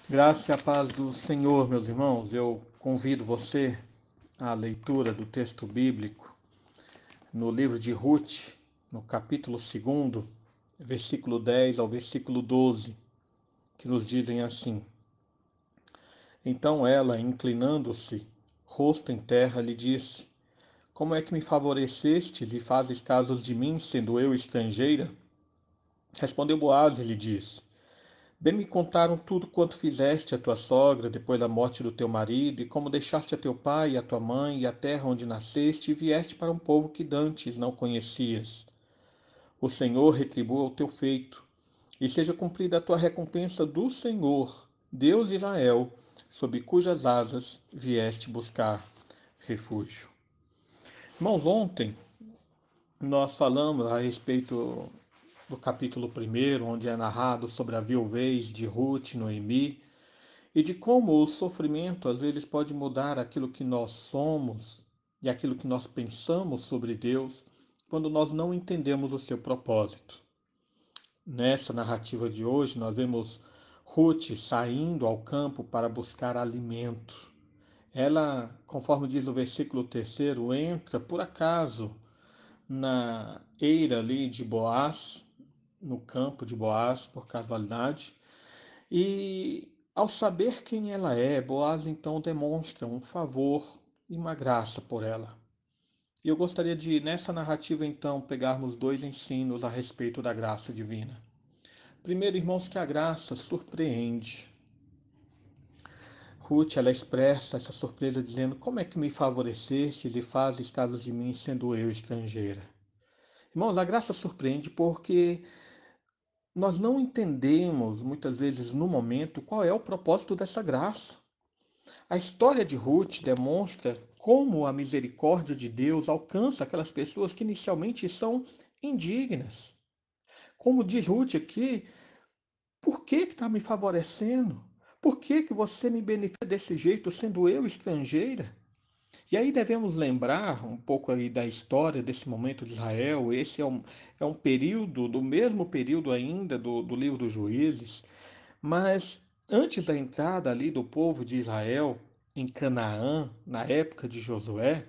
Graça e a paz do Senhor, meus irmãos. Eu convido você à leitura do texto bíblico no livro de Ruth, no capítulo 2, versículo 10 ao versículo 12, que nos dizem assim: Então ela, inclinando-se, rosto em terra, lhe disse: Como é que me favorecestes e fazes caso de mim, sendo eu estrangeira? Respondeu Boaz e lhe disse: Bem me contaram tudo quanto fizeste a tua sogra depois da morte do teu marido, e como deixaste a teu pai e a tua mãe e a terra onde nasceste, e vieste para um povo que dantes não conhecias. O Senhor retribua o teu feito, e seja cumprida a tua recompensa do Senhor, Deus de Israel, sob cujas asas vieste buscar refúgio. Irmãos, ontem nós falamos a respeito do capítulo 1, onde é narrado sobre a viuvez de Ruth e Noemi, e de como o sofrimento às vezes pode mudar aquilo que nós somos e aquilo que nós pensamos sobre Deus quando nós não entendemos o seu propósito. Nessa narrativa de hoje, nós vemos Ruth saindo ao campo para buscar alimento. Ela, conforme diz o versículo 3, entra por acaso na eira ali de Boaz, no campo de Boaz, por casualidade, e ao saber quem ela é, Boaz então demonstra um favor e uma graça por ela. E eu gostaria de, nessa narrativa então, pegarmos dois ensinos a respeito da graça divina. Primeiro, irmãos, que a graça surpreende. Ruth, ela expressa essa surpresa dizendo: Como é que me favorecestes e fazes caso de mim, sendo eu estrangeira? Irmãos, a graça surpreende porque nós não entendemos, muitas vezes no momento, qual é o propósito dessa graça. A história de Ruth demonstra como a misericórdia de Deus alcança aquelas pessoas que inicialmente são indignas. Como diz Ruth aqui, por que está me favorecendo? Por que você me beneficia desse jeito, sendo eu estrangeira? E aí devemos lembrar um pouco aí da história desse momento de Israel. Esse é um período, do mesmo período ainda do livro dos Juízes, mas antes da entrada ali do povo de Israel em Canaã, na época de Josué,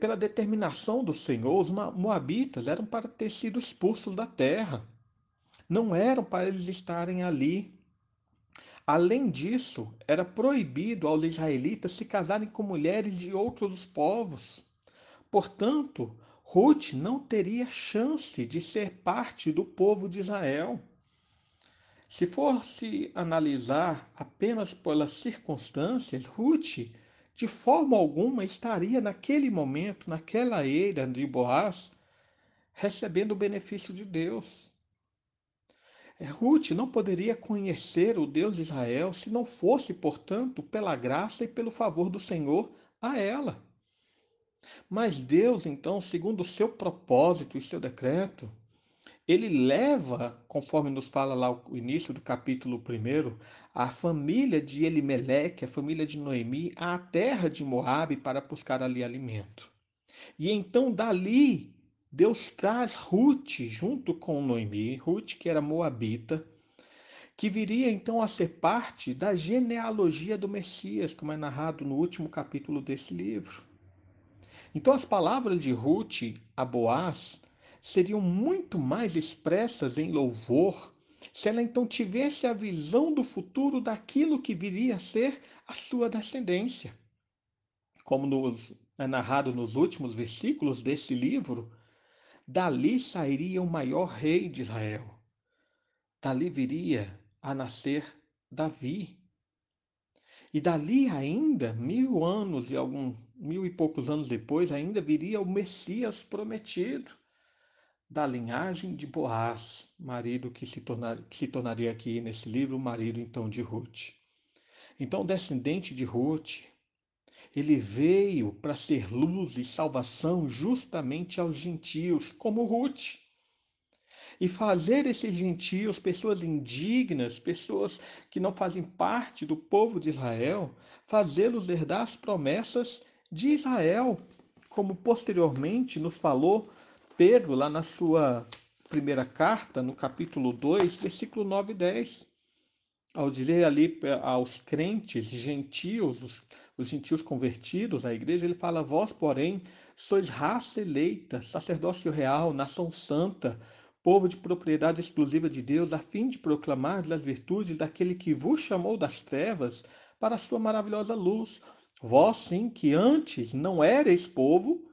pela determinação do Senhor, os moabitas eram para ter sido expulsos da terra, não eram para eles estarem ali. Além disso, era proibido aos israelitas se casarem com mulheres de outros povos. Portanto, Ruth não teria chance de ser parte do povo de Israel. Se fosse analisar apenas pelas circunstâncias, Ruth, de forma alguma, estaria naquele momento, naquela eira de Boaz, recebendo o benefício de Deus. Ruth não poderia conhecer o Deus de Israel se não fosse, portanto, pela graça e pelo favor do Senhor a ela. Mas Deus, então, segundo o seu propósito e seu decreto, ele leva, conforme nos fala lá o início do capítulo 1, a família de Elimeleque, a família de Noemi, à terra de Moabe para buscar ali alimento. E então dali Deus traz Ruth junto com Noemi, Ruth que era moabita, que viria então a ser parte da genealogia do Messias, como é narrado no último capítulo desse livro. Então, as palavras de Ruth a Boaz seriam muito mais expressas em louvor se ela então tivesse a visão do futuro daquilo que viria a ser a sua descendência. Como é narrado nos últimos versículos desse livro, dali sairia o maior rei de Israel. Dali viria a nascer Davi. E dali ainda, 1000 anos e 1000 e poucos anos depois, ainda viria o Messias prometido, da linhagem de Boaz, marido que se tornaria aqui nesse livro o marido então de Ruth. Então, o descendente de Ruth, ele veio para ser luz e salvação justamente aos gentios, como Ruth. E fazer esses gentios, pessoas indignas, pessoas que não fazem parte do povo de Israel, fazê-los herdar as promessas de Israel, como posteriormente nos falou Pedro lá na sua primeira carta, no capítulo 2, versículo 9 e 10. ao dizer ali aos crentes gentios, os gentios convertidos à igreja, ele fala: vós, porém, sois raça eleita, sacerdócio real, nação santa, povo de propriedade exclusiva de Deus, a fim de proclamar as virtudes daquele que vos chamou das trevas para a sua maravilhosa luz. Vós, sim, que antes não erais povo,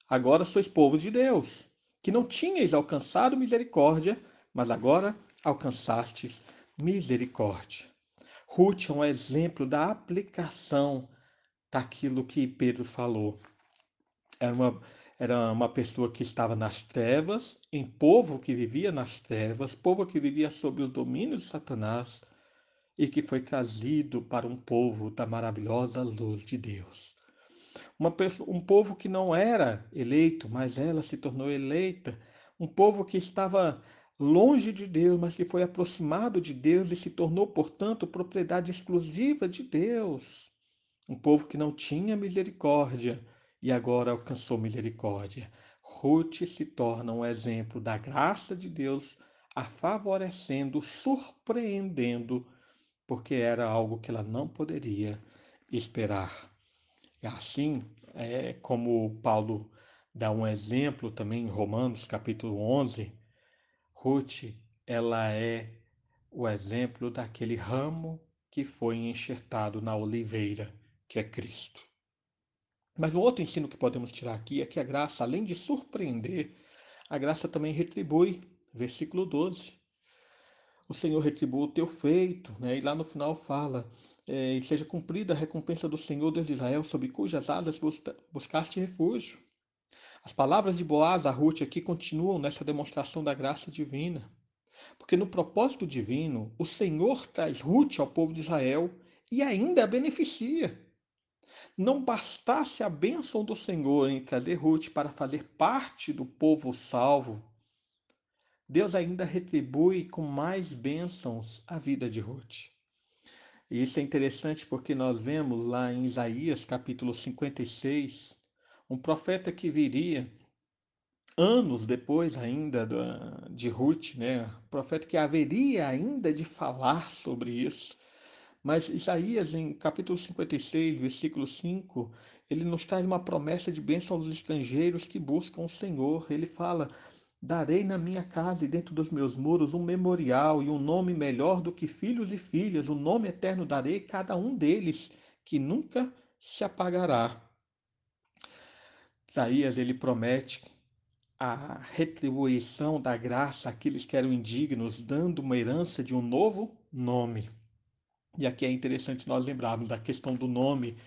agora sois povo de Deus, que não tinhais alcançado misericórdia, mas agora alcançastes misericórdia. Ruth é um exemplo da aplicação daquilo que Pedro falou. Era uma, era uma pessoa que estava nas trevas, em povo que vivia nas trevas, povo que vivia sob o domínio de Satanás e que foi trazido para um povo da maravilhosa luz de Deus. Um povo que não era eleito, mas ela se tornou eleita. Um povo que estava longe de Deus, mas que foi aproximado de Deus e se tornou, portanto, propriedade exclusiva de Deus. Um povo que não tinha misericórdia e agora alcançou misericórdia. Ruth se torna um exemplo da graça de Deus a favorecendo, surpreendendo, porque era algo que ela não poderia esperar. Assim, como Paulo dá um exemplo também em Romanos capítulo 11, Ruth, ela é o exemplo daquele ramo que foi enxertado na oliveira, que é Cristo. Mas um outro ensino que podemos tirar aqui é que a graça, além de surpreender, a graça também retribui. Versículo 12. O Senhor retribua o teu feito, né? E lá no final fala, e seja cumprida a recompensa do Senhor Deus de Israel, sob cujas asas buscaste refúgio. As palavras de Boaz a Ruth aqui continuam nessa demonstração da graça divina, porque no propósito divino, o Senhor traz Ruth ao povo de Israel e ainda a beneficia. Não bastasse a bênção do Senhor em trazer Ruth para fazer parte do povo salvo, Deus ainda retribui com mais bênçãos a vida de Ruth. E isso é interessante porque nós vemos lá em Isaías capítulo 56, um profeta que viria anos depois ainda de Ruth, né? Um profeta que haveria ainda de falar sobre isso. Mas Isaías, em capítulo 56, versículo 5, ele nos traz uma promessa de bênção aos estrangeiros que buscam o Senhor. Ele fala: darei na minha casa e dentro dos meus muros um memorial e um nome melhor do que filhos e filhas. O nome eterno darei a cada um deles, que nunca se apagará. Isaías, ele promete a retribuição da graça àqueles que eram indignos, dando uma herança de um novo nome. E aqui é interessante nós lembrarmos da questão do nome,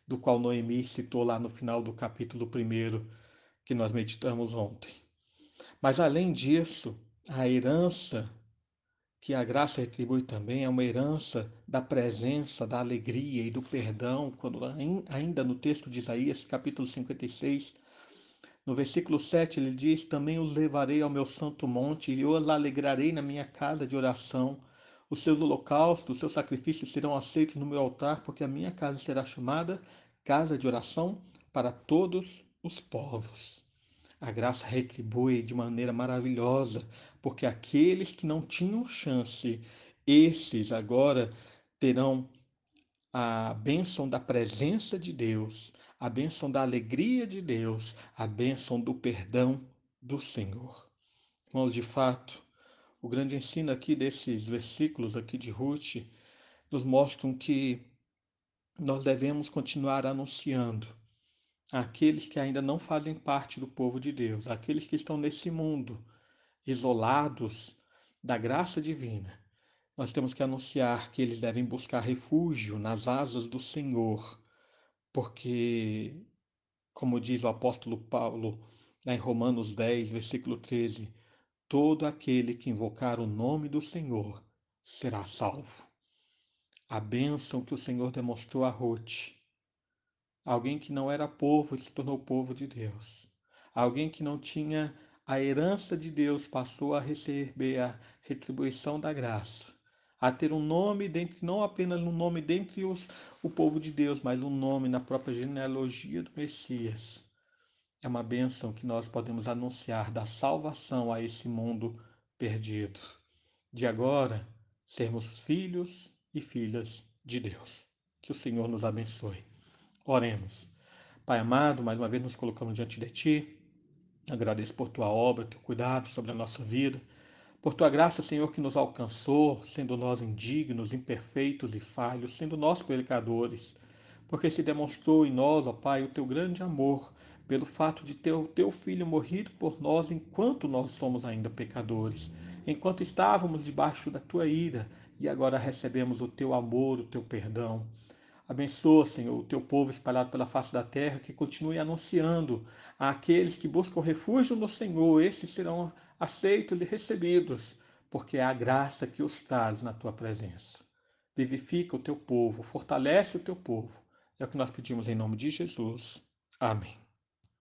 do qual Noemi citou lá no final do capítulo 1 que nós meditamos ontem. Mas além disso, a herança que a graça retribui também é uma herança da presença, da alegria e do perdão, quando ainda no texto de Isaías, capítulo 56, no versículo 7, ele diz: também os levarei ao meu santo monte e os alegrarei na minha casa de oração. Os seus holocaustos, os seus sacrifícios serão aceitos no meu altar, porque a minha casa será chamada casa de oração para todos os povos. A graça retribui de maneira maravilhosa, porque aqueles que não tinham chance, esses agora terão a bênção da presença de Deus, a bênção da alegria de Deus, a bênção do perdão do Senhor. Irmãos, de fato, o grande ensino aqui desses versículos aqui de Ruth nos mostram que nós devemos continuar anunciando àqueles que ainda não fazem parte do povo de Deus, àqueles que estão nesse mundo, isolados da graça divina. Nós temos que anunciar que eles devem buscar refúgio nas asas do Senhor, porque, como diz o apóstolo Paulo, em Romanos 10, versículo 13, todo aquele que invocar o nome do Senhor será salvo. A bênção que o Senhor demonstrou a Ruth, alguém que não era povo se tornou povo de Deus. Alguém que não tinha a herança de Deus passou a receber a retribuição da graça. A ter um nome dentre, não apenas um nome dentre o povo de Deus, mas um nome na própria genealogia do Messias. É uma bênção que nós podemos anunciar da salvação a esse mundo perdido. De agora, sermos filhos e filhas de Deus. Que o Senhor nos abençoe. Oremos. Pai amado, mais uma vez nos colocamos diante de Ti. Agradeço por Tua obra, Teu cuidado sobre a nossa vida. Por Tua graça, Senhor, que nos alcançou, sendo nós indignos, imperfeitos e falhos, sendo nós pecadores. Porque se demonstrou em nós, ó Pai, o Teu grande amor, pelo fato de ter o Teu Filho morrido por nós enquanto nós somos ainda pecadores, enquanto estávamos debaixo da Tua ira, e agora recebemos o Teu amor, o Teu perdão. Abençoa, Senhor, o teu povo espalhado pela face da terra, que continue anunciando àqueles que buscam refúgio no Senhor. Esses serão aceitos e recebidos, porque é a graça que os traz na tua presença. Vivifica o teu povo, fortalece o teu povo. É o que nós pedimos em nome de Jesus. Amém.